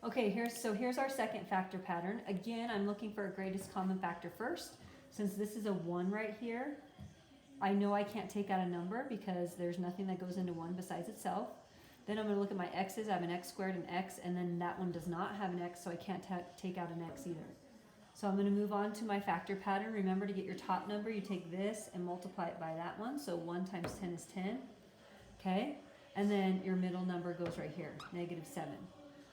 Okay, here's our second factor pattern. Again, I'm looking for a greatest common factor first. Since this is a 1 right here, I know I can't take out a number because there's nothing that goes into 1 besides itself. Then I'm going to look at my x's. I have an x squared and x, and then that one does not have an x, so I can't take out an x either. So I'm going to move on to my factor pattern. Remember, to get your top number, you take this and multiply it by that one. So 1 times 10 is 10. Okay? And then your middle number goes right here, -7.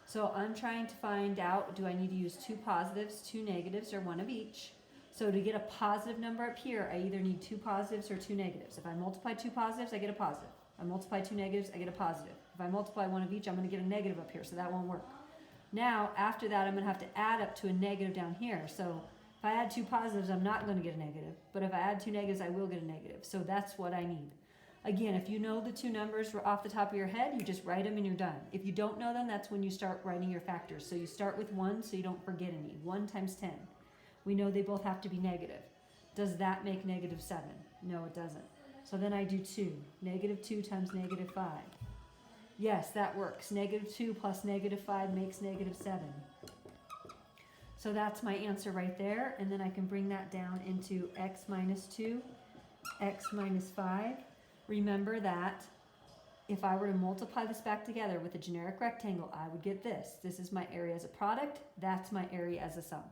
So I'm trying to find out, do I need to use 2 positives, 2 negatives, or 1 of each? So to get a positive number up here, I either need 2 positives or 2 negatives. If I multiply 2 positives, I get a positive. If I multiply 2 negatives, I get a positive. If I multiply 1 of each, I'm going to get a negative up here, so that won't work. Now, after that, I'm going to have to add up to a negative down here. So if I add 2 positives, I'm not going to get a negative. But if I add 2 negatives, I will get a negative. So that's what I need. Again, if you know the 2 numbers off the top of your head, you just write them and you're done. If you don't know them, that's when you start writing your factors. So you start with 1 so you don't forget any. 1 times 10. We know they both have to be negative. Does that make -7? No, it doesn't. So then I do 2. -2 times -5. Yes, that works. -2 plus -5 makes -7. So that's my answer right there. And then I can bring that down into x minus 2, x minus 5. Remember that if I were to multiply this back together with a generic rectangle, I would get this. This is my area as a product. That's my area as a sum.